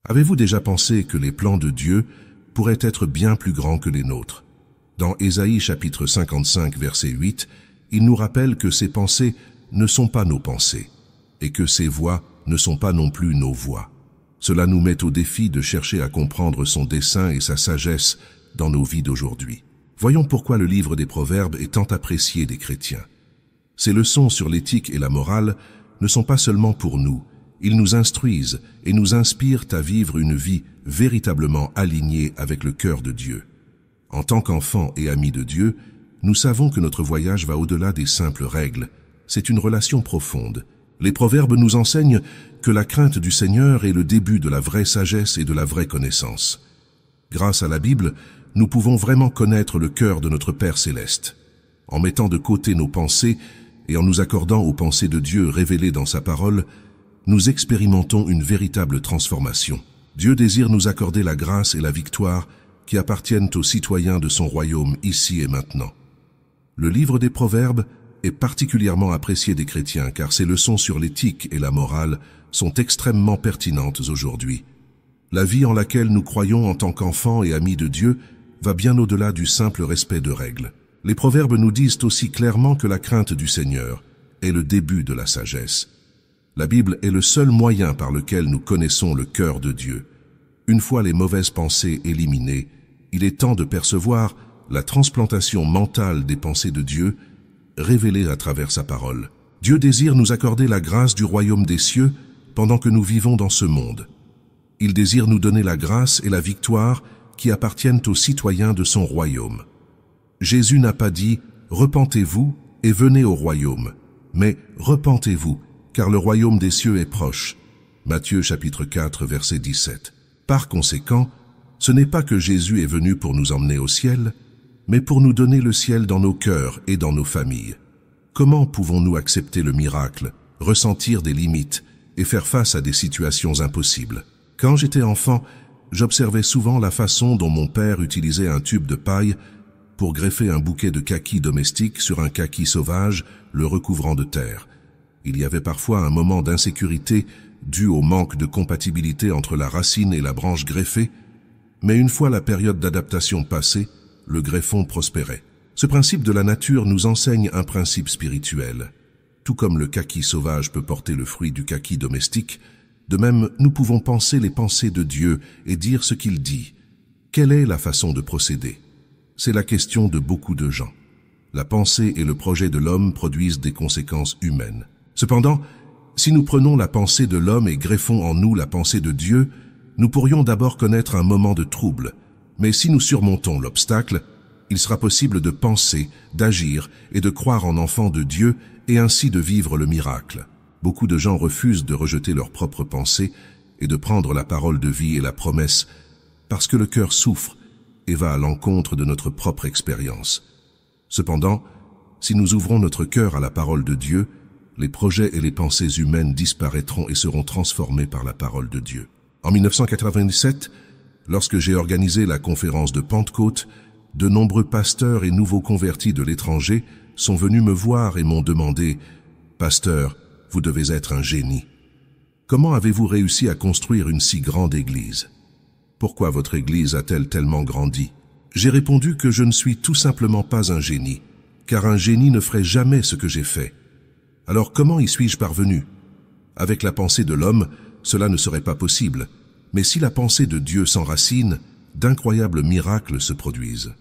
Avez-vous déjà pensé que les plans de Dieu pourraient être bien plus grands que les nôtres? Dans Ésaïe chapitre 55 verset 8, il nous rappelle que ses pensées ne sont pas nos pensées et que ses voies ne sont pas non plus nos voies. Cela nous met au défi de chercher à comprendre son dessein et sa sagesse dans nos vies d'aujourd'hui. Voyons pourquoi le livre des Proverbes est tant apprécié des chrétiens. Ces leçons sur l'éthique et la morale ne sont pas seulement pour nous, ils nous instruisent et nous inspirent à vivre une vie véritablement alignée avec le cœur de Dieu. En tant qu'enfants et amis de Dieu, nous savons que notre voyage va au-delà des simples règles. C'est une relation profonde. Les Proverbes nous enseignent que la crainte du Seigneur est le début de la vraie sagesse et de la vraie connaissance. Grâce à la Bible, nous pouvons vraiment connaître le cœur de notre Père céleste. En mettant de côté nos pensées et en nous accordant aux pensées de Dieu révélées dans sa parole, nous expérimentons une véritable transformation. Dieu désire nous accorder la grâce et la victoire qui appartiennent aux citoyens de son royaume ici et maintenant. Le livre des Proverbes est particulièrement apprécié des chrétiens car ses leçons sur l'éthique et la morale sont extrêmement pertinentes aujourd'hui. La vie en laquelle nous croyons en tant qu'enfants et amis de Dieu va bien au-delà du simple respect de règles. Les Proverbes nous disent aussi clairement que la crainte du Seigneur est le début de la sagesse. La Bible est le seul moyen par lequel nous connaissons le cœur de Dieu. Une fois les mauvaises pensées éliminées, il est temps de percevoir la transplantation mentale des pensées de Dieu révélée à travers sa parole. Dieu désire nous accorder la grâce du royaume des cieux pendant que nous vivons dans ce monde. Il désire nous donner la grâce et la victoire qui appartiennent aux citoyens de son royaume. Jésus n'a pas dit « Repentez-vous et venez au royaume », mais « Repentez-vous, car le royaume des cieux est proche ». Matthieu chapitre 4 verset 17. Par conséquent, ce n'est pas que Jésus est venu pour nous emmener au ciel, mais pour nous donner le ciel dans nos cœurs et dans nos familles. Comment pouvons-nous accepter le miracle, ressentir des limites et faire face à des situations impossibles? Quand j'étais enfant, j'observais souvent la façon dont mon père utilisait un tube de paille pour greffer un bouquet de kakis domestiques sur un kaki sauvage, le recouvrant de terre. Il y avait parfois un moment d'insécurité dû au manque de compatibilité entre la racine et la branche greffée, mais une fois la période d'adaptation passée, le greffon prospérait. Ce principe de la nature nous enseigne un principe spirituel. Tout comme le kaki sauvage peut porter le fruit du kaki domestique, de même nous pouvons penser les pensées de Dieu et dire ce qu'il dit. Quelle est la façon de procéder? C'est la question de beaucoup de gens. La pensée et le projet de l'homme produisent des conséquences humaines. Cependant, si nous prenons la pensée de l'homme et greffons en nous la pensée de Dieu, nous pourrions d'abord connaître un moment de trouble. Mais si nous surmontons l'obstacle, il sera possible de penser, d'agir et de croire en enfants de Dieu et ainsi de vivre le miracle. Beaucoup de gens refusent de rejeter leurs propres pensées et de prendre la parole de vie et la promesse parce que le cœur souffre et va à l'encontre de notre propre expérience. Cependant, si nous ouvrons notre cœur à la parole de Dieu, les projets et les pensées humaines disparaîtront et seront transformés par la parole de Dieu. En 1997, lorsque j'ai organisé la conférence de Pentecôte, de nombreux pasteurs et nouveaux convertis de l'étranger sont venus me voir et m'ont demandé « Pasteur, vous devez être un génie. Comment avez-vous réussi à construire une si grande église? Pourquoi votre église a-t-elle tellement grandi ?» J'ai répondu que je ne suis tout simplement pas un génie, car un génie ne ferait jamais ce que j'ai fait. Alors comment y suis-je parvenu? Avec la pensée de l'homme, cela ne serait pas possible, mais si la pensée de Dieu s'enracine, d'incroyables miracles se produisent.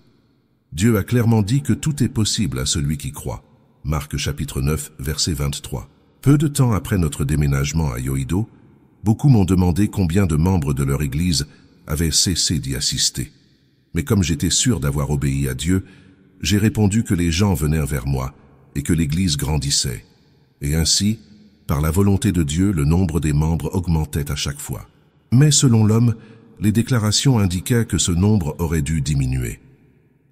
Dieu a clairement dit que tout est possible à celui qui croit. Marc chapitre 9, verset 23. Peu de temps après notre déménagement à Yoido, beaucoup m'ont demandé combien de membres de leur église avaient cessé d'y assister. Mais comme j'étais sûr d'avoir obéi à Dieu, j'ai répondu que les gens venaient vers moi et que l'église grandissait. Et ainsi, par la volonté de Dieu, le nombre des membres augmentait à chaque fois. Mais selon l'homme, les déclarations indiquaient que ce nombre aurait dû diminuer.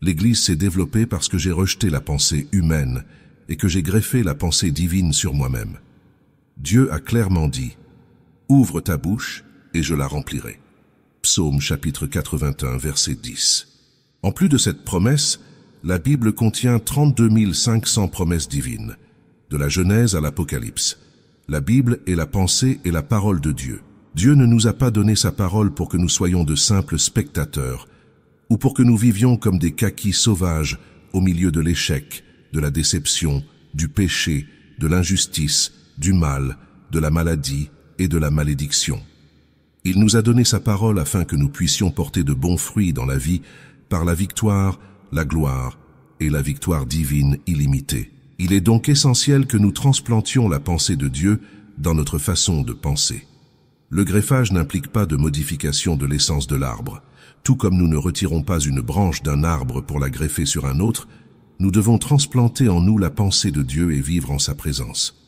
L'Église s'est développée parce que j'ai rejeté la pensée humaine et que j'ai greffé la pensée divine sur moi-même. Dieu a clairement dit « Ouvre ta bouche et je la remplirai ». Psaume chapitre 81, verset 10. En plus de cette promesse, la Bible contient 32 500 promesses divines, de la Genèse à l'Apocalypse. La Bible est la pensée et la parole de Dieu. Dieu ne nous a pas donné sa parole pour que nous soyons de simples spectateurs, ou pour que nous vivions comme des kakis sauvages au milieu de l'échec, de la déception, du péché, de l'injustice, du mal, de la maladie et de la malédiction. Il nous a donné sa parole afin que nous puissions porter de bons fruits dans la vie par la victoire, la gloire et la victoire divine illimitée. Il est donc essentiel que nous transplantions la pensée de Dieu dans notre façon de penser. Le greffage n'implique pas de modification de l'essence de l'arbre. Tout comme nous ne retirons pas une branche d'un arbre pour la greffer sur un autre, nous devons transplanter en nous la pensée de Dieu et vivre en sa présence.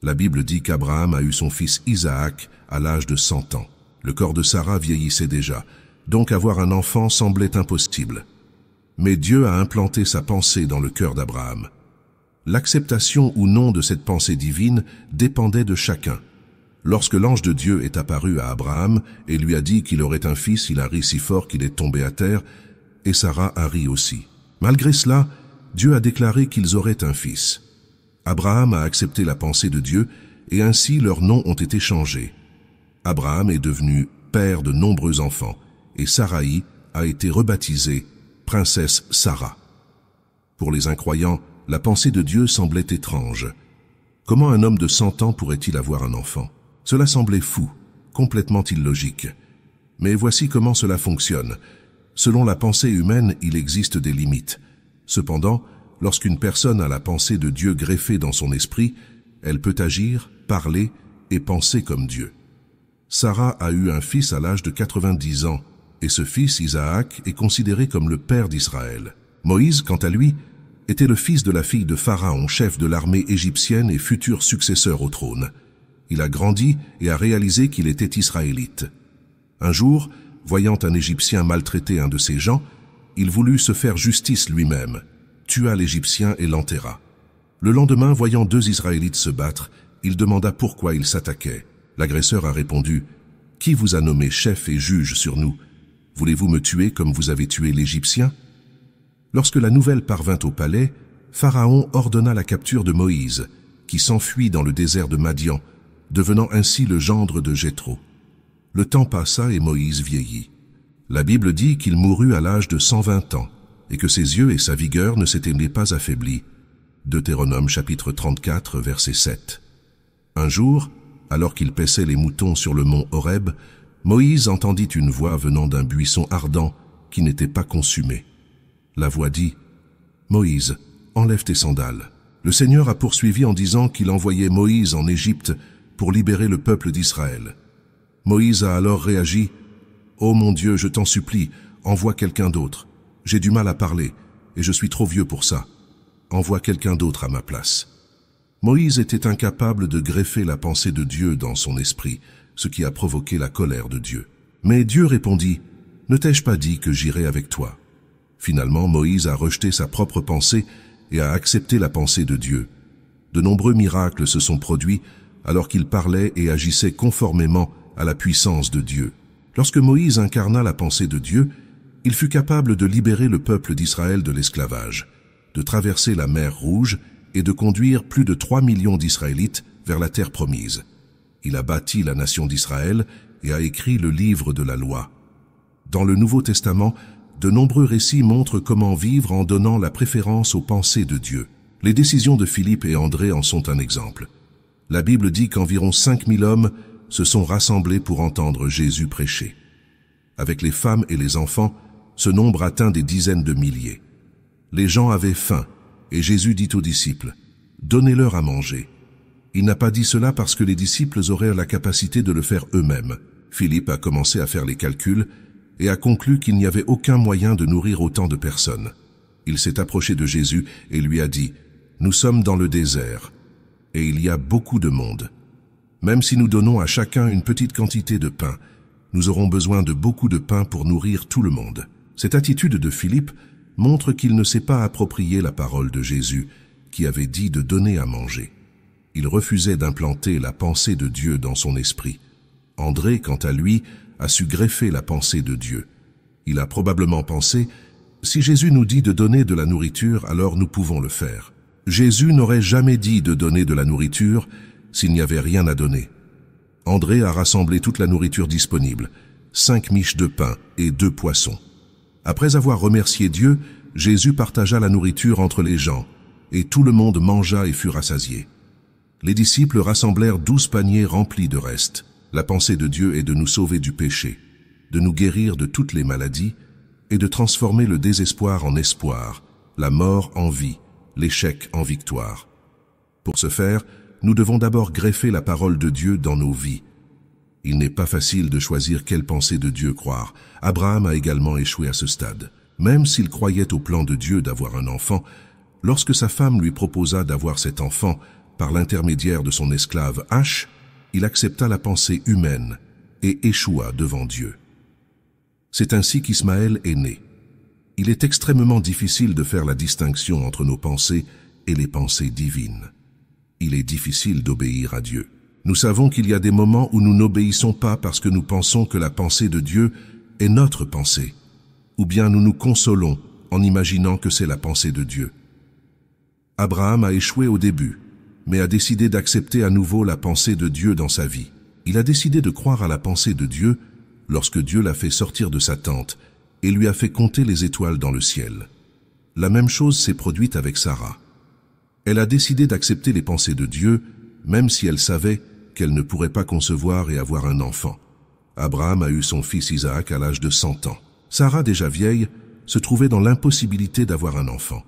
La Bible dit qu'Abraham a eu son fils Isaac à l'âge de 100 ans. Le corps de Sarah vieillissait déjà, donc avoir un enfant semblait impossible. Mais Dieu a implanté sa pensée dans le cœur d'Abraham. L'acceptation ou non de cette pensée divine dépendait de chacun. Lorsque l'ange de Dieu est apparu à Abraham et lui a dit qu'il aurait un fils, il a ri si fort qu'il est tombé à terre, et Sarah a ri aussi. Malgré cela, Dieu a déclaré qu'ils auraient un fils. Abraham a accepté la pensée de Dieu, et ainsi leurs noms ont été changés. Abraham est devenu père de nombreux enfants, et Saraï a été rebaptisée princesse Sarah. Pour les incroyants, la pensée de Dieu semblait étrange. Comment un homme de 100 ans pourrait-il avoir un enfant? Cela semblait fou, complètement illogique. Mais voici comment cela fonctionne. Selon la pensée humaine, il existe des limites. Cependant, lorsqu'une personne a la pensée de Dieu greffée dans son esprit, elle peut agir, parler et penser comme Dieu. Sarah a eu un fils à l'âge de 90 ans, et ce fils, Isaac, est considéré comme le père d'Israël. Moïse, quant à lui, était le fils de la fille de Pharaon, chef de l'armée égyptienne et futur successeur au trône. Il a grandi et a réalisé qu'il était israélite. Un jour, voyant un Égyptien maltraiter un de ses gens, il voulut se faire justice lui-même, tua l'Égyptien et l'enterra. Le lendemain, voyant 2 Israélites se battre, il demanda pourquoi ils s'attaquaient. L'agresseur a répondu « Qui vous a nommé chef et juge sur nous? Voulez-vous me tuer comme vous avez tué l'Égyptien ?» Lorsque la nouvelle parvint au palais, Pharaon ordonna la capture de Moïse, qui s'enfuit dans le désert de Madian, devenant ainsi le gendre de Jéthro. Le temps passa et Moïse vieillit. La Bible dit qu'il mourut à l'âge de 120 ans, et que ses yeux et sa vigueur ne s'étaient pas affaiblis. Deutéronome chapitre 34, verset 7. Un jour, alors qu'il paissait les moutons sur le mont Horeb, Moïse entendit une voix venant d'un buisson ardent qui n'était pas consumé. La voix dit « Moïse, enlève tes sandales. » Le Seigneur a poursuivi en disant qu'il envoyait Moïse en Égypte pour libérer le peuple d'Israël. Moïse a alors réagi « Oh mon Dieu, je t'en supplie, envoie quelqu'un d'autre. J'ai du mal à parler et je suis trop vieux pour ça. Envoie quelqu'un d'autre à ma place. » Moïse était incapable de greffer la pensée de Dieu dans son esprit, ce qui a provoqué la colère de Dieu. Mais Dieu répondit « Ne t'ai-je pas dit que j'irai avec toi ?» Finalement, Moïse a rejeté sa propre pensée et a accepté la pensée de Dieu. De nombreux miracles se sont produits alors qu'il parlait et agissait conformément à la puissance de Dieu. Lorsque Moïse incarna la pensée de Dieu, il fut capable de libérer le peuple d'Israël de l'esclavage, de traverser la mer Rouge et de conduire plus de 3 millions d'Israélites vers la terre promise. Il a bâti la nation d'Israël et a écrit le livre de la loi. Dans le Nouveau Testament, de nombreux récits montrent comment vivre en donnant la préférence aux pensées de Dieu. Les décisions de Philippe et André en sont un exemple. La Bible dit qu'environ 5000 hommes se sont rassemblés pour entendre Jésus prêcher. Avec les femmes et les enfants, ce nombre atteint des dizaines de milliers. Les gens avaient faim, et Jésus dit aux disciples, « Donnez-leur à manger. » Il n'a pas dit cela parce que les disciples auraient la capacité de le faire eux-mêmes. Philippe a commencé à faire les calculs et a conclu qu'il n'y avait aucun moyen de nourrir autant de personnes. Il s'est approché de Jésus et lui a dit, « Nous sommes dans le désert, et il y a beaucoup de monde. Même si nous donnons à chacun une petite quantité de pain, nous aurons besoin de beaucoup de pain pour nourrir tout le monde. » Cette attitude de Philippe montre qu'il ne s'est pas approprié la parole de Jésus, qui avait dit de donner à manger. Il refusait d'implanter la pensée de Dieu dans son esprit. André, quant à lui, a su greffer la pensée de Dieu. Il a probablement pensé, si Jésus nous dit de donner de la nourriture, alors nous pouvons le faire. Jésus n'aurait jamais dit de donner de la nourriture s'il n'y avait rien à donner. André a rassemblé toute la nourriture disponible, 5 miches de pain et 2 poissons. Après avoir remercié Dieu, Jésus partagea la nourriture entre les gens, et tout le monde mangea et fut rassasié. Les disciples rassemblèrent 12 paniers remplis de restes. La pensée de Dieu est de nous sauver du péché, de nous guérir de toutes les maladies et de transformer le désespoir en espoir, la mort en vie, l'échec en victoire. Pour ce faire, nous devons d'abord greffer la parole de Dieu dans nos vies. Il n'est pas facile de choisir quelle pensée de Dieu croire. Abraham a également échoué à ce stade. Même s'il croyait au plan de Dieu d'avoir un enfant, lorsque sa femme lui proposa d'avoir cet enfant par l'intermédiaire de son esclave H, il accepta la pensée humaine et échoua devant Dieu. C'est ainsi qu'Ismaël est né. Il est extrêmement difficile de faire la distinction entre nos pensées et les pensées divines. Il est difficile d'obéir à Dieu. Nous savons qu'il y a des moments où nous n'obéissons pas parce que nous pensons que la pensée de Dieu est notre pensée, ou bien nous nous consolons en imaginant que c'est la pensée de Dieu. Abraham a échoué au début, mais a décidé d'accepter à nouveau la pensée de Dieu dans sa vie. Il a décidé de croire à la pensée de Dieu lorsque Dieu l'a fait sortir de sa tente et lui a fait compter les étoiles dans le ciel. La même chose s'est produite avec Sarah. Elle a décidé d'accepter les pensées de Dieu, même si elle savait qu'elle ne pourrait pas concevoir et avoir un enfant. Abraham a eu son fils Isaac à l'âge de 100 ans. Sarah, déjà vieille, se trouvait dans l'impossibilité d'avoir un enfant.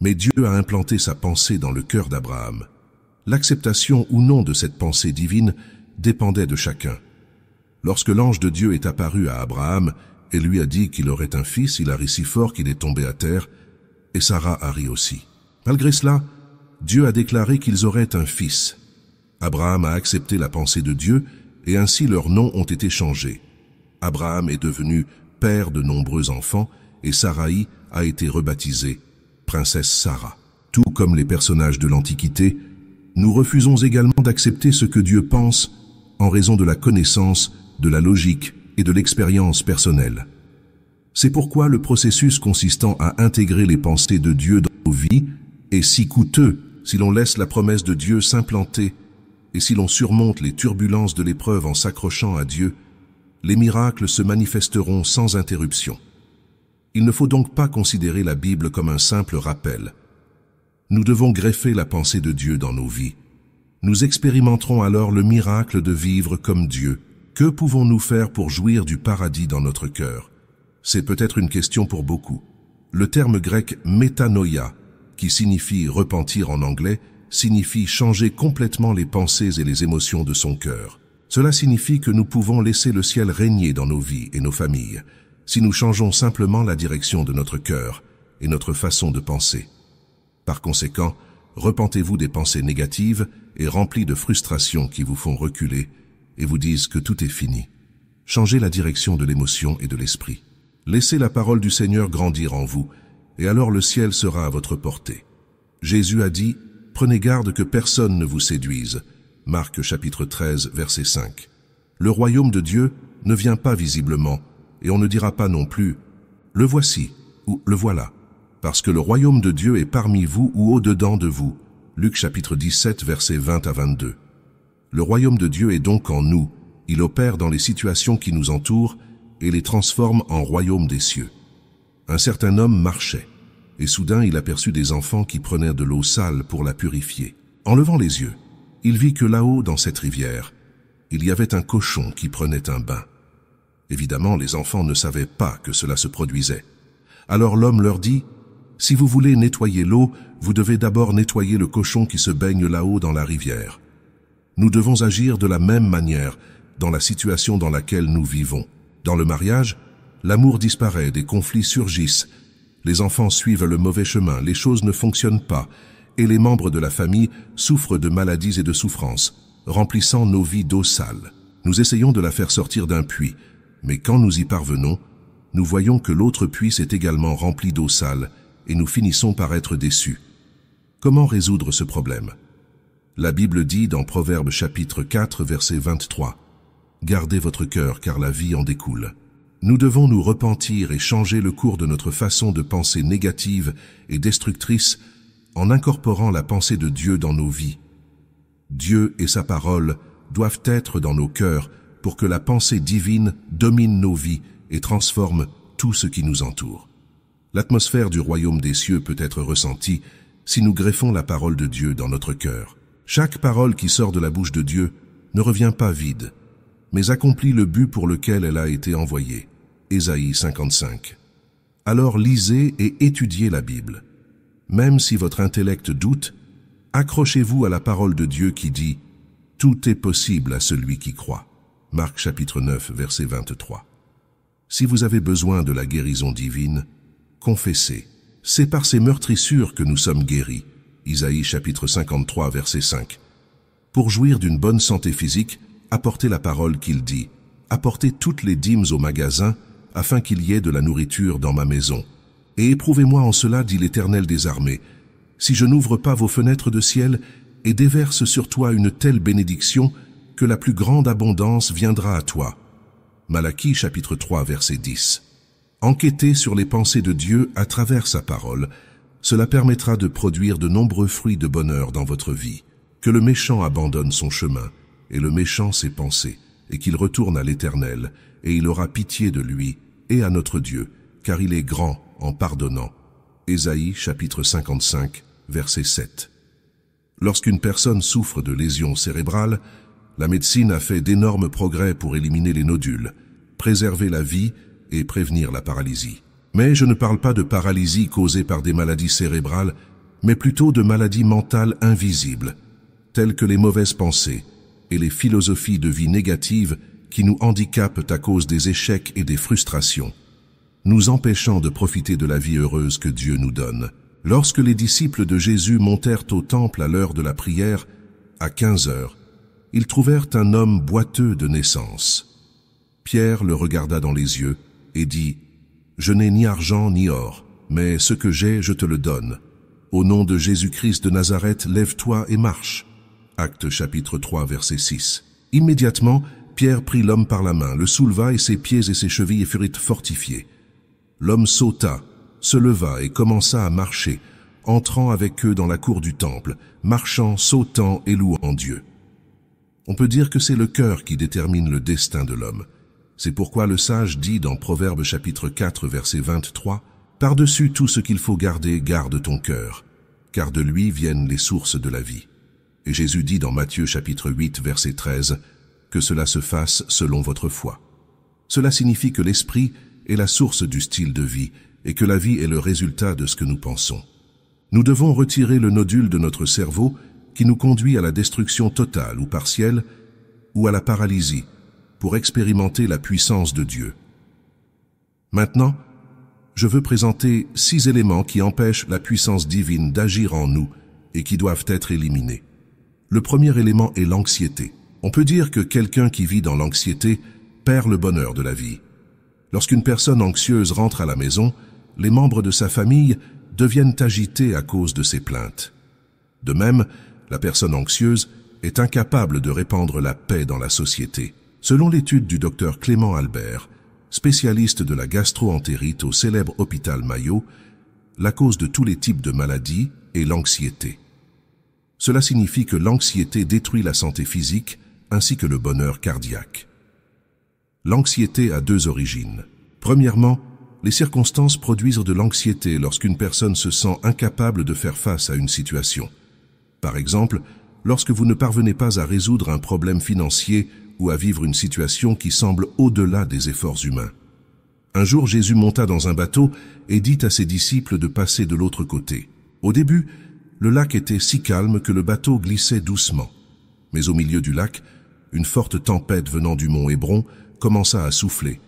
Mais Dieu a implanté sa pensée dans le cœur d'Abraham. L'acceptation ou non de cette pensée divine dépendait de chacun. Lorsque l'ange de Dieu est apparu à Abraham et lui a dit qu'il aurait un fils, il a ri si fort qu'il est tombé à terre, et Sarah a ri aussi. Malgré cela, Dieu a déclaré qu'ils auraient un fils. Abraham a accepté la pensée de Dieu et ainsi leurs noms ont été changés. Abraham est devenu père de nombreux enfants et Saraï a été rebaptisée princesse Sarah. Tout comme les personnages de l'Antiquité, nous refusons également d'accepter ce que Dieu pense en raison de la connaissance, de la logique et de l'expérience personnelle. C'est pourquoi le processus consistant à intégrer les pensées de Dieu dans nos vies est si coûteux si l'on laisse la promesse de Dieu s'implanter et si l'on surmonte les turbulences de l'épreuve en s'accrochant à Dieu, les miracles se manifesteront sans interruption. Il ne faut donc pas considérer la Bible comme un simple rappel. Nous devons greffer la pensée de Dieu dans nos vies. Nous expérimenterons alors le miracle de vivre comme Dieu. Que pouvons-nous faire pour jouir du paradis dans notre cœur? C'est peut-être une question pour beaucoup. Le terme grec « métanoïa », qui signifie « repentir » en anglais, signifie changer complètement les pensées et les émotions de son cœur. Cela signifie que nous pouvons laisser le ciel régner dans nos vies et nos familles, si nous changeons simplement la direction de notre cœur et notre façon de penser. Par conséquent, repentez-vous des pensées négatives et remplies de frustration qui vous font reculer et vous disent que tout est fini. Changez la direction de l'émotion et de l'esprit. Laissez la parole du Seigneur grandir en vous, et alors le ciel sera à votre portée. Jésus a dit, « Prenez garde que personne ne vous séduise » Marc chapitre 13, verset 5. Le royaume de Dieu ne vient pas visiblement, et on ne dira pas non plus « Le voici » ou « Le voilà », parce que le royaume de Dieu est parmi vous ou au-dedans de vous. Luc chapitre 17, versets 20 à 22. Le royaume de Dieu est donc en nous. Il opère dans les situations qui nous entourent et les transforme en royaume des cieux. Un certain homme marchait, et soudain il aperçut des enfants qui prenaient de l'eau sale pour la purifier. En levant les yeux, il vit que là-haut, dans cette rivière, il y avait un cochon qui prenait un bain. Évidemment, les enfants ne savaient pas que cela se produisait. Alors l'homme leur dit, « Si vous voulez nettoyer l'eau, vous devez d'abord nettoyer le cochon qui se baigne là-haut dans la rivière. » Nous devons agir de la même manière dans la situation dans laquelle nous vivons. Dans le mariage, l'amour disparaît, des conflits surgissent, les enfants suivent le mauvais chemin, les choses ne fonctionnent pas, et les membres de la famille souffrent de maladies et de souffrances, remplissant nos vies d'eau sale. Nous essayons de la faire sortir d'un puits, mais quand nous y parvenons, nous voyons que l'autre puits s'est également rempli d'eau sale, et nous finissons par être déçus. Comment résoudre ce problème? La Bible dit dans Proverbes chapitre 4, verset 23, « Gardez votre cœur, car la vie en découle. » Nous devons nous repentir et changer le cours de notre façon de penser négative et destructrice en incorporant la pensée de Dieu dans nos vies. Dieu et sa parole doivent être dans nos cœurs pour que la pensée divine domine nos vies et transforme tout ce qui nous entoure. L'atmosphère du royaume des cieux peut être ressentie si nous greffons la parole de Dieu dans notre cœur. Chaque parole qui sort de la bouche de Dieu ne revient pas vide, mais accomplit le but pour lequel elle a été envoyée. Ésaïe 55. Alors lisez et étudiez la Bible. Même si votre intellect doute, accrochez-vous à la parole de Dieu qui dit « Tout est possible à celui qui croit ». Marc chapitre 9, verset 23. Si vous avez besoin de la guérison divine, confessez. C'est par ces meurtrissures que nous sommes guéris. Isaïe chapitre 53, verset 5. Pour jouir d'une bonne santé physique, apportez la parole qu'il dit. Apportez toutes les dîmes au magasin, afin qu'il y ait de la nourriture dans ma maison. Et éprouvez-moi en cela, dit l'Éternel des armées, si je n'ouvre pas vos fenêtres de ciel et déverse sur toi une telle bénédiction que la plus grande abondance viendra à toi. Malachie chapitre 3, verset 10. Enquêtez sur les pensées de Dieu à travers sa parole. Cela permettra de produire de nombreux fruits de bonheur dans votre vie. Que le méchant abandonne son chemin, et le méchant ses pensées, et qu'il retourne à l'Éternel, et il aura pitié de lui et à notre Dieu, car il est grand en pardonnant. Ésaïe chapitre 55, verset 7. Lorsqu'une personne souffre de lésions cérébrales, la médecine a fait d'énormes progrès pour éliminer les nodules, préserver la vie et prévenir la paralysie. Mais je ne parle pas de paralysie causée par des maladies cérébrales, mais plutôt de maladies mentales invisibles, telles que les mauvaises pensées et les philosophies de vie négatives qui nous handicapent à cause des échecs et des frustrations, nous empêchant de profiter de la vie heureuse que Dieu nous donne. Lorsque les disciples de Jésus montèrent au temple à l'heure de la prière, à 15 heures, ils trouvèrent un homme boiteux de naissance. Pierre le regarda dans les yeux et dit « Je n'ai ni argent ni or, mais ce que j'ai, je te le donne. Au nom de Jésus-Christ de Nazareth, lève-toi et marche. » Actes chapitre 3, verset 6. Immédiatement, Pierre prit l'homme par la main, le souleva et ses pieds et ses chevilles furent fortifiés. L'homme sauta, se leva et commença à marcher, entrant avec eux dans la cour du temple, marchant, sautant et louant Dieu. On peut dire que c'est le cœur qui détermine le destin de l'homme. C'est pourquoi le sage dit dans Proverbes chapitre 4, verset 23, « Par-dessus tout ce qu'il faut garder, garde ton cœur, car de lui viennent les sources de la vie. » Et Jésus dit dans Matthieu chapitre 8, verset 13, « Que cela se fasse selon votre foi. » Cela signifie que l'esprit est la source du style de vie et que la vie est le résultat de ce que nous pensons. Nous devons retirer le nodule de notre cerveau qui nous conduit à la destruction totale ou partielle ou à la paralysie pour expérimenter la puissance de Dieu. Maintenant, je veux présenter 6 éléments qui empêchent la puissance divine d'agir en nous et qui doivent être éliminés. Le premier élément est l'anxiété. On peut dire que quelqu'un qui vit dans l'anxiété perd le bonheur de la vie. Lorsqu'une personne anxieuse rentre à la maison, les membres de sa famille deviennent agités à cause de ses plaintes. De même, la personne anxieuse est incapable de répandre la paix dans la société. Selon l'étude du docteur Clément Albert, spécialiste de la gastro-entérite au célèbre hôpital Mayo, la cause de tous les types de maladies est l'anxiété. Cela signifie que l'anxiété détruit la santé physique ainsi que le bonheur cardiaque. L'anxiété a 2 origines. Premièrement, les circonstances produisent de l'anxiété lorsqu'une personne se sent incapable de faire face à une situation. Par exemple, lorsque vous ne parvenez pas à résoudre un problème financier ou à vivre une situation qui semble au-delà des efforts humains. Un jour, Jésus monta dans un bateau et dit à ses disciples de passer de l'autre côté. Au début, le lac était si calme que le bateau glissait doucement. Mais au milieu du lac, une forte tempête venant du mont Hébron commença à souffler,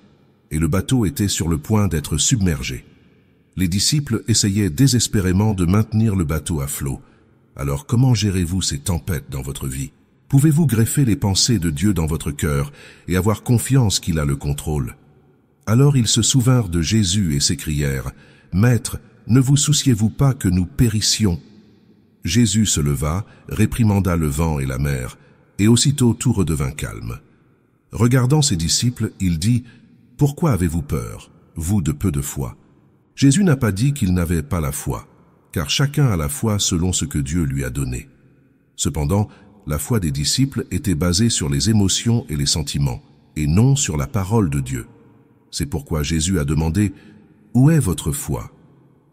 et le bateau était sur le point d'être submergé. Les disciples essayaient désespérément de maintenir le bateau à flot. Alors comment gérez-vous ces tempêtes dans votre vie? Pouvez-vous greffer les pensées de Dieu dans votre cœur et avoir confiance qu'il a le contrôle? Alors ils se souvinrent de Jésus et s'écrièrent, « Maître, ne vous souciez-vous pas que nous périssions ?» Jésus se leva, réprimanda le vent et la mer, et aussitôt tout redevint calme. Regardant ses disciples, il dit, « Pourquoi avez-vous peur, vous de peu de foi ?» Jésus n'a pas dit qu'il n'avait pas la foi, car chacun a la foi selon ce que Dieu lui a donné. Cependant, la foi des disciples était basée sur les émotions et les sentiments, et non sur la parole de Dieu. C'est pourquoi Jésus a demandé « Où est votre foi ?»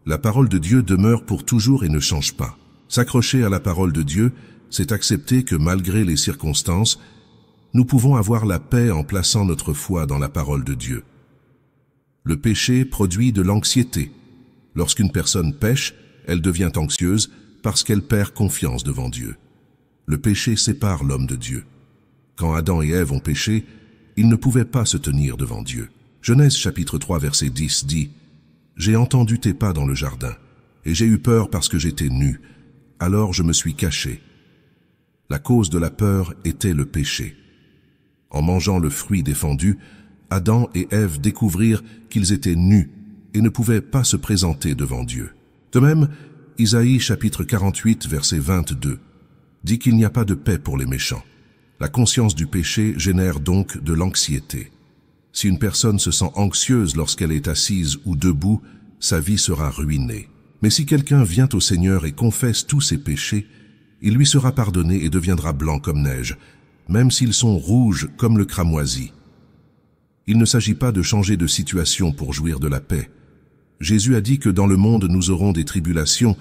La parole de Dieu demeure pour toujours et ne change pas. S'accrocher à la parole de Dieu, c'est accepter que malgré les circonstances, nous pouvons avoir la paix en plaçant notre foi dans la parole de Dieu. Le péché produit de l'anxiété. Lorsqu'une personne pêche, elle devient anxieuse parce qu'elle perd confiance devant Dieu. Le péché sépare l'homme de Dieu. Quand Adam et Ève ont péché, ils ne pouvaient pas se tenir devant Dieu. Genèse chapitre 3 verset 10 dit « J'ai entendu tes pas dans le jardin, et j'ai eu peur parce que j'étais nu, alors je me suis caché. » La cause de la peur était le péché. En mangeant le fruit défendu, Adam et Ève découvrirent qu'ils étaient nus et ne pouvaient pas se présenter devant Dieu. De même, Isaïe chapitre 48 verset 22 dit qu'il n'y a pas de paix pour les méchants. La conscience du péché génère donc de l'anxiété. Si une personne se sent anxieuse lorsqu'elle est assise ou debout, sa vie sera ruinée. Mais si quelqu'un vient au Seigneur et confesse tous ses péchés, il lui sera pardonné et deviendra blanc comme neige, même s'ils sont rouges comme le cramoisi. Il ne s'agit pas de changer de situation pour jouir de la paix. Jésus a dit que dans le monde nous aurons des tribulations,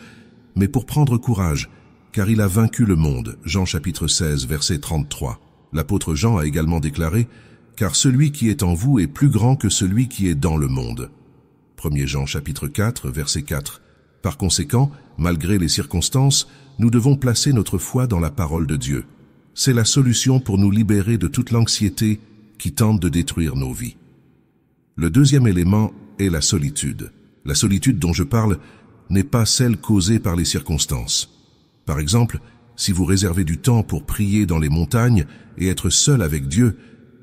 mais pour prendre courage, car il a vaincu le monde. Jean chapitre 16 verset 33. L'apôtre Jean a également déclaré « Car celui qui est en vous est plus grand que celui qui est dans le monde. » 1 Jean chapitre 4 verset 4. Par conséquent, malgré les circonstances, nous devons placer notre foi dans la parole de Dieu. C'est la solution pour nous libérer de toute l'anxiété qui tente de détruire nos vies. Le deuxième élément est la solitude. La solitude dont je parle n'est pas celle causée par les circonstances. Par exemple, si vous réservez du temps pour prier dans les montagnes et être seul avec Dieu,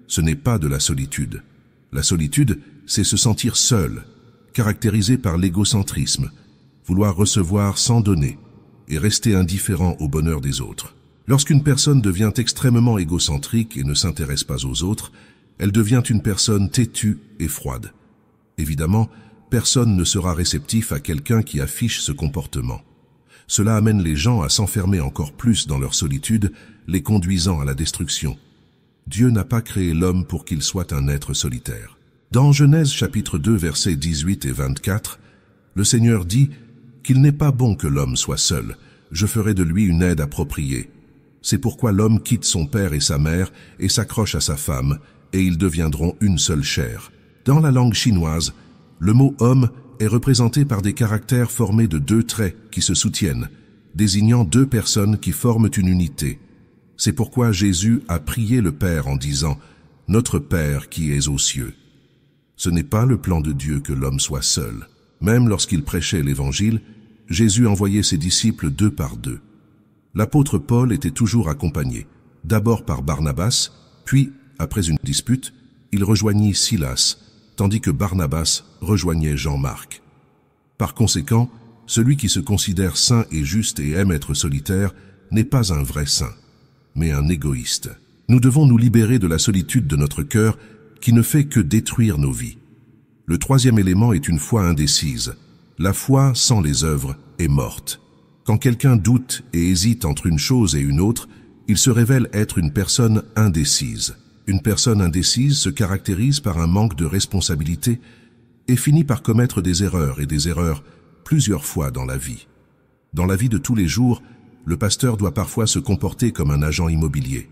ce n'est pas de la solitude. La solitude, c'est se sentir seul, caractérisé par l'égocentrisme, vouloir recevoir sans donner et rester indifférent au bonheur des autres. Lorsqu'une personne devient extrêmement égocentrique et ne s'intéresse pas aux autres, elle devient une personne têtue et froide. Évidemment, personne ne sera réceptif à quelqu'un qui affiche ce comportement. Cela amène les gens à s'enfermer encore plus dans leur solitude, les conduisant à la destruction. Dieu n'a pas créé l'homme pour qu'il soit un être solitaire. Dans Genèse chapitre 2 versets 18 et 24, le Seigneur dit qu'il n'est pas bon que l'homme soit seul, je ferai de lui une aide appropriée. C'est pourquoi l'homme quitte son père et sa mère et s'accroche à sa femme, et ils deviendront une seule chair. Dans la langue chinoise, le mot homme est représenté par des caractères formés de deux traits qui se soutiennent, désignant deux personnes qui forment une unité. C'est pourquoi Jésus a prié le Père en disant « Notre Père qui es aux cieux ». Ce n'est pas le plan de Dieu que l'homme soit seul. Même lorsqu'il prêchait l'Évangile, Jésus envoyait ses disciples deux par deux. L'apôtre Paul était toujours accompagné, d'abord par Barnabas, puis, après une dispute, il rejoignit Silas, tandis que Barnabas rejoignait Jean-Marc. Par conséquent, celui qui se considère saint et juste et aime être solitaire n'est pas un vrai saint, mais un égoïste. Nous devons nous libérer de la solitude de notre cœur qui ne fait que détruire nos vies. Le troisième élément est une foi indécise. La foi sans les œuvres est morte. Quand quelqu'un doute et hésite entre une chose et une autre, il se révèle être une personne indécise. Une personne indécise se caractérise par un manque de responsabilité et finit par commettre des erreurs et des erreurs plusieurs fois dans la vie. Dans la vie de tous les jours, le pasteur doit parfois se comporter comme un agent immobilier.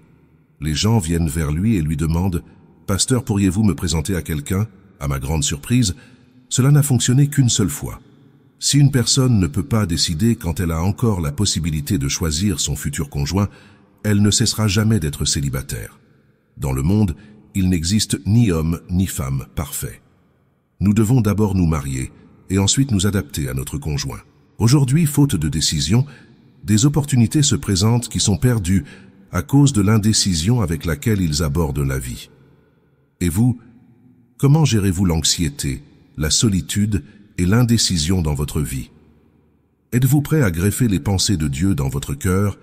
Les gens viennent vers lui et lui demandent « Pasteur, pourriez-vous me présenter à quelqu'un ?» À ma grande surprise, cela n'a fonctionné qu'une seule fois. Si une personne ne peut pas décider quand elle a encore la possibilité de choisir son futur conjoint, elle ne cessera jamais d'être célibataire. Dans le monde, il n'existe ni homme ni femme parfait. Nous devons d'abord nous marier et ensuite nous adapter à notre conjoint. Aujourd'hui, faute de décision, des opportunités se présentent qui sont perdues à cause de l'indécision avec laquelle ils abordent la vie. Et vous, comment gérez-vous l'anxiété, la solitude et l'indécision dans votre vie? Êtes-vous prêt à greffer les pensées de Dieu dans votre cœur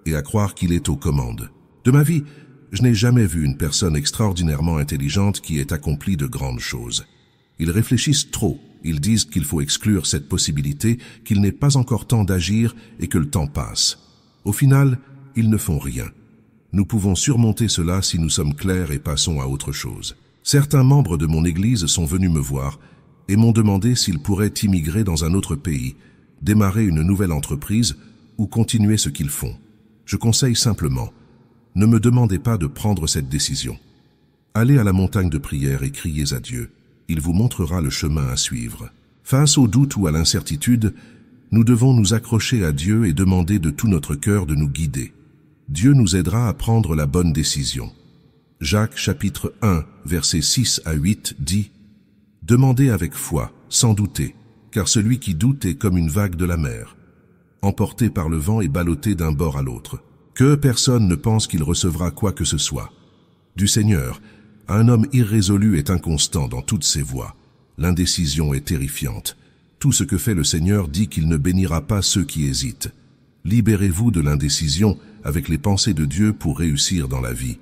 et à croire qu'il est aux commandes? De ma vie, je n'ai jamais vu une personne extraordinairement intelligente qui ait accompli de grandes choses. Ils réfléchissent trop, ils disent qu'il faut exclure cette possibilité, qu'il n'est pas encore temps d'agir et que le temps passe. Au final, ils ne font rien. Nous pouvons surmonter cela si nous sommes clairs et passons à autre chose. Certains membres de mon église sont venus me voir et m'ont demandé s'ils pourraient immigrer dans un autre pays, démarrer une nouvelle entreprise ou continuer ce qu'ils font. Je conseille simplement, ne me demandez pas de prendre cette décision. Allez à la montagne de prière et criez à Dieu. Il vous montrera le chemin à suivre. Face au doute ou à l'incertitude, nous devons nous accrocher à Dieu et demander de tout notre cœur de nous guider. Dieu nous aidera à prendre la bonne décision. Jacques chapitre 1, versets 6 à 8 dit « Demandez avec foi, sans douter, car celui qui doute est comme une vague de la mer, emporté par le vent et ballotté d'un bord à l'autre. Que personne ne pense qu'il recevra quoi que ce soit. Du Seigneur, un homme irrésolu est inconstant dans toutes ses voies. L'indécision est terrifiante. Tout ce que fait le Seigneur dit qu'il ne bénira pas ceux qui hésitent. Libérez-vous de l'indécision avec les pensées de Dieu pour réussir dans la vie. »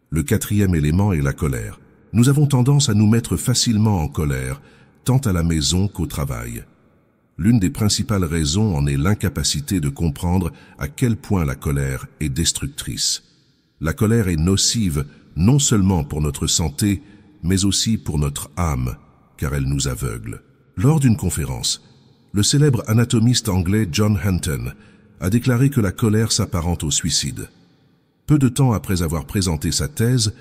Le quatrième élément est la colère. Nous avons tendance à nous mettre facilement en colère, tant à la maison qu'au travail. L'une des principales raisons en est l'incapacité de comprendre à quel point la colère est destructrice. La colère est nocive non seulement pour notre santé, mais aussi pour notre âme, car elle nous aveugle. Lors d'une conférence, le célèbre anatomiste anglais John Hunton a déclaré que la colère s'apparente au suicide. Peu de temps après avoir présenté sa thèse,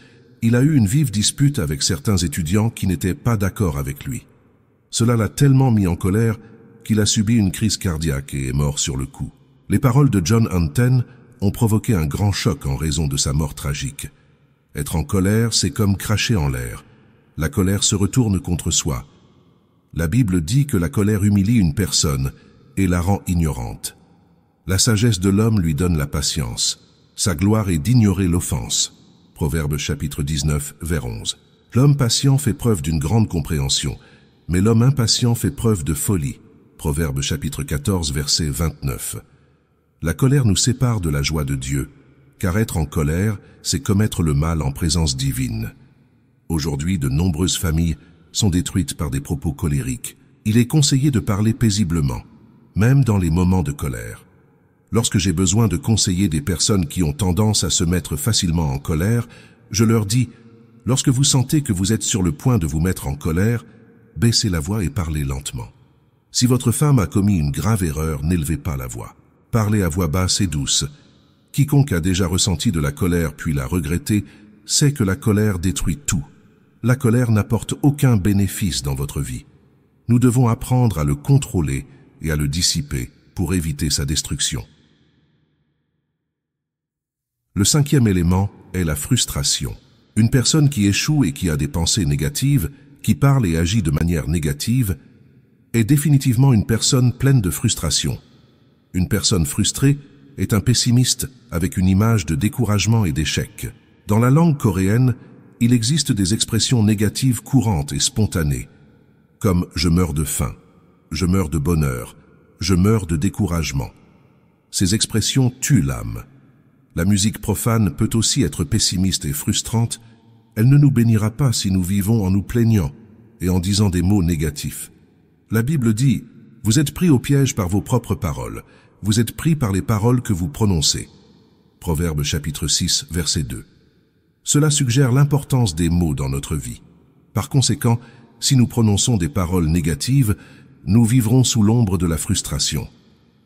il a eu une vive dispute avec certains étudiants qui n'étaient pas d'accord avec lui. Cela l'a tellement mis en colère qu'il a subi une crise cardiaque et est mort sur le coup. Les paroles de John Hunton ont provoqué un grand choc en raison de sa mort tragique. Être en colère, c'est comme cracher en l'air. La colère se retourne contre soi. La Bible dit que la colère humilie une personne et la rend ignorante. La sagesse de l'homme lui donne la patience. Sa gloire est d'ignorer l'offense. Proverbe chapitre 19, vers 11. L'homme patient fait preuve d'une grande compréhension, mais l'homme impatient fait preuve de folie. Proverbe chapitre 14, verset 29. La colère nous sépare de la joie de Dieu, car être en colère, c'est commettre le mal en présence divine. Aujourd'hui, de nombreuses familles sont détruites par des propos colériques. Il est conseillé de parler paisiblement, même dans les moments de colère. Lorsque j'ai besoin de conseiller des personnes qui ont tendance à se mettre facilement en colère, je leur dis, lorsque vous sentez que vous êtes sur le point de vous mettre en colère, baissez la voix et parlez lentement. Si votre femme a commis une grave erreur, n'élevez pas la voix. Parlez à voix basse et douce. Quiconque a déjà ressenti de la colère puis l'a regretté, sait que la colère détruit tout. La colère n'apporte aucun bénéfice dans votre vie. Nous devons apprendre à le contrôler et à le dissiper pour éviter sa destruction. Le cinquième élément est la frustration. Une personne qui échoue et qui a des pensées négatives, qui parle et agit de manière négative, est définitivement une personne pleine de frustration. Une personne frustrée est un pessimiste avec une image de découragement et d'échec. Dans la langue coréenne, il existe des expressions négatives courantes et spontanées, comme « je meurs de faim »,« je meurs de bonheur »,« je meurs de découragement ». Ces expressions tuent l'âme. La musique profane peut aussi être pessimiste et frustrante. Elle ne nous bénira pas si nous vivons en nous plaignant et en disant des mots négatifs. La Bible dit « Vous êtes pris au piège par vos propres paroles. Vous êtes pris par les paroles que vous prononcez. » Proverbe chapitre 6, verset 2. Cela suggère l'importance des mots dans notre vie. Par conséquent, si nous prononçons des paroles négatives, nous vivrons sous l'ombre de la frustration.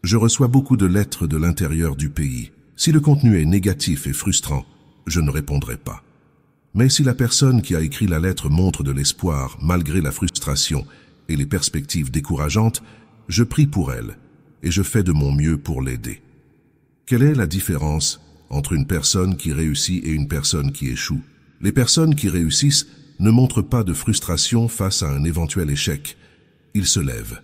Je reçois beaucoup de lettres de l'intérieur du pays. Si le contenu est négatif et frustrant, je ne répondrai pas. Mais si la personne qui a écrit la lettre montre de l'espoir, malgré la frustration et les perspectives décourageantes, je prie pour elle et je fais de mon mieux pour l'aider. Quelle est la différence entre une personne qui réussit et une personne qui échoue? Les personnes qui réussissent ne montrent pas de frustration face à un éventuel échec. Ils se lèvent.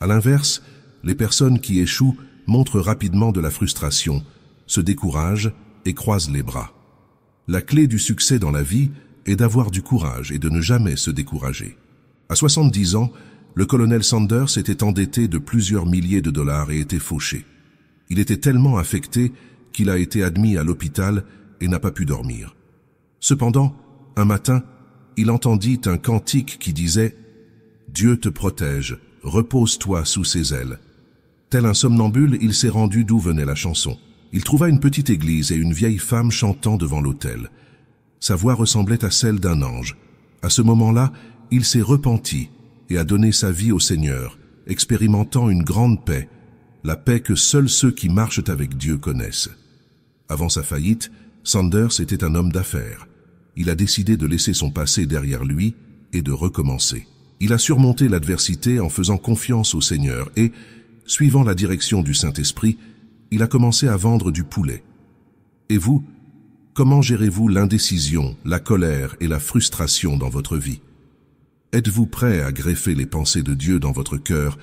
À l'inverse, les personnes qui échouent montrent rapidement de la frustration, se découragent et croisent les bras. La clé du succès dans la vie est d'avoir du courage et de ne jamais se décourager. À 70 ans, le colonel Sanders était endetté de plusieurs milliers de dollars et était fauché. Il était tellement affecté qu'il a été admis à l'hôpital et n'a pas pu dormir. Cependant, un matin, il entendit un cantique qui disait « Dieu te protège, repose-toi sous ses ailes ». Tel un somnambule, il s'est rendu d'où venait la chanson. Il trouva une petite église et une vieille femme chantant devant l'autel. Sa voix ressemblait à celle d'un ange. À ce moment-là, il s'est repenti et a donné sa vie au Seigneur, expérimentant une grande paix, la paix que seuls ceux qui marchent avec Dieu connaissent. Avant sa faillite, Sanders était un homme d'affaires. Il a décidé de laisser son passé derrière lui et de recommencer. Il a surmonté l'adversité en faisant confiance au Seigneur et, suivant la direction du Saint-Esprit, il a commencé à vendre du poulet. Et vous, comment gérez-vous l'indécision, la colère et la frustration dans votre vie? Êtes-vous prêt à greffer les pensées de Dieu dans votre cœur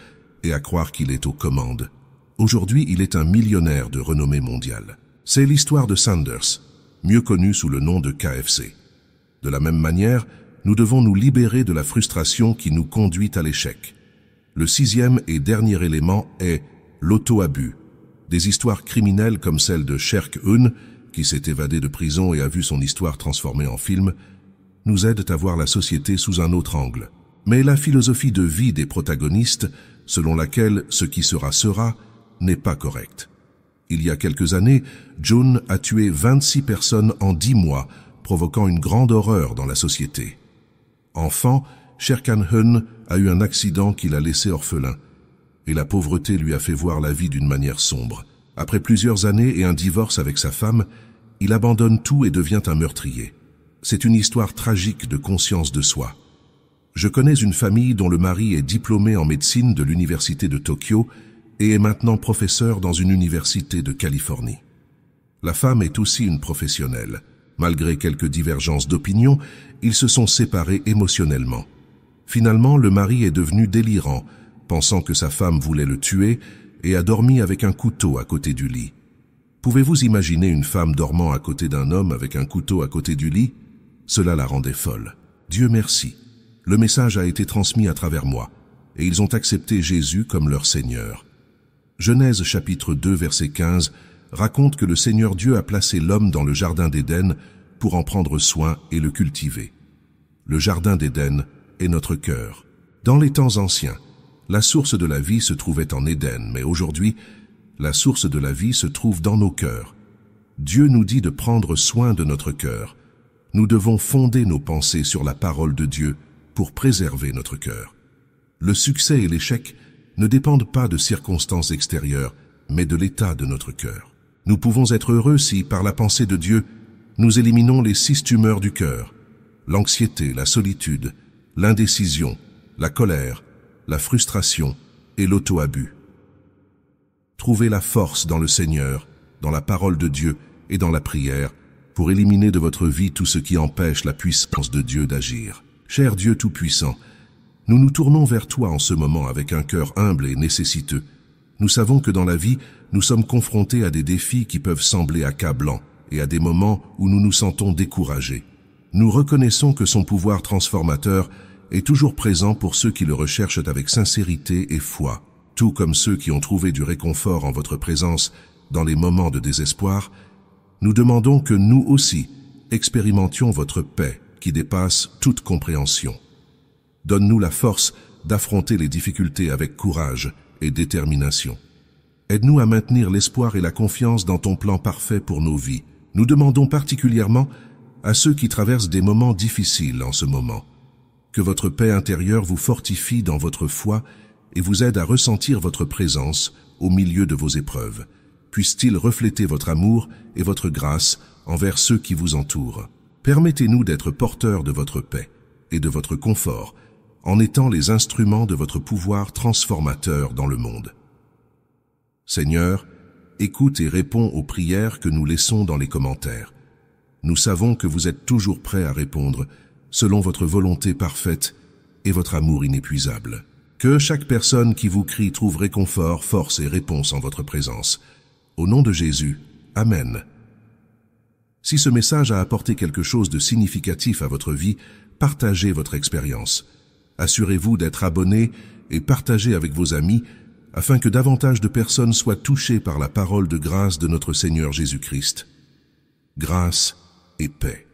et à croire qu'il est aux commandes? Aujourd'hui, il est un millionnaire de renommée mondiale. C'est l'histoire de Sanders, mieux connu sous le nom de KFC. De la même manière, nous devons nous libérer de la frustration qui nous conduit à l'échec. Le 6e et dernier élément est l'auto-abus. Des histoires criminelles comme celle de Sherk Eun, qui s'est évadé de prison et a vu son histoire transformée en film, nous aident à voir la société sous un autre angle. Mais la philosophie de vie des protagonistes, selon laquelle ce qui sera, n'est pas correcte. Il y a quelques années, Jun a tué 26 personnes en 10 mois, provoquant une grande horreur dans la société. Enfant, Sherk Eun a eu un accident qui l'a laissé orphelin, et la pauvreté lui a fait voir la vie d'une manière sombre. Après plusieurs années et un divorce avec sa femme, il abandonne tout et devient un meurtrier. C'est une histoire tragique de conscience de soi. Je connais une famille dont le mari est diplômé en médecine de l'université de Tokyo et est maintenant professeur dans une université de Californie. La femme est aussi une professionnelle. Malgré quelques divergences d'opinion, ils se sont séparés émotionnellement. Finalement, le mari est devenu délirant, pensant que sa femme voulait le tuer et a dormi avec un couteau à côté du lit. Pouvez-vous imaginer une femme dormant à côté d'un homme avec un couteau à côté du lit? Cela la rendait folle. Dieu merci. Le message a été transmis à travers moi, et ils ont accepté Jésus comme leur Seigneur. Genèse chapitre 2 verset 15 raconte que le Seigneur Dieu a placé l'homme dans le jardin d'Éden pour en prendre soin et le cultiver. Le jardin d'Éden est notre cœur. Dans les temps anciens, la source de la vie se trouvait en Éden, mais aujourd'hui, la source de la vie se trouve dans nos cœurs. Dieu nous dit de prendre soin de notre cœur. Nous devons fonder nos pensées sur la parole de Dieu pour préserver notre cœur. Le succès et l'échec ne dépendent pas de circonstances extérieures, mais de l'état de notre cœur. Nous pouvons être heureux si, par la pensée de Dieu, nous éliminons les 6 tumeurs du cœur, l'anxiété, la solitude, l'indécision, la colère, la frustration et l'auto-abus. Trouvez la force dans le Seigneur, dans la parole de Dieu et dans la prière pour éliminer de votre vie tout ce qui empêche la puissance de Dieu d'agir. Cher Dieu Tout-Puissant, nous nous tournons vers toi en ce moment avec un cœur humble et nécessiteux. Nous savons que dans la vie, nous sommes confrontés à des défis qui peuvent sembler accablants et à des moments où nous nous sentons découragés. Nous reconnaissons que son pouvoir transformateur est toujours présent pour ceux qui le recherchent avec sincérité et foi, tout comme ceux qui ont trouvé du réconfort en votre présence dans les moments de désespoir. Nous demandons que nous aussi expérimentions votre paix qui dépasse toute compréhension. Donne-nous la force d'affronter les difficultés avec courage et détermination. Aide-nous à maintenir l'espoir et la confiance dans ton plan parfait pour nos vies. Nous demandons particulièrement à ceux qui traversent des moments difficiles en ce moment, que votre paix intérieure vous fortifie dans votre foi et vous aide à ressentir votre présence au milieu de vos épreuves. Puisse-t-il refléter votre amour et votre grâce envers ceux qui vous entourent. Permettez-nous d'être porteurs de votre paix et de votre confort, en étant les instruments de votre pouvoir transformateur dans le monde. Seigneur, écoute et réponds aux prières que nous laissons dans les commentaires. Nous savons que vous êtes toujours prêts à répondre selon votre volonté parfaite et votre amour inépuisable. Que chaque personne qui vous crie trouve réconfort, force et réponse en votre présence. Au nom de Jésus, Amen. Si ce message a apporté quelque chose de significatif à votre vie, partagez votre expérience. Assurez-vous d'être abonné et partagez avec vos amis afin que davantage de personnes soient touchées par la parole de grâce de notre Seigneur Jésus-Christ. Grâce et paix.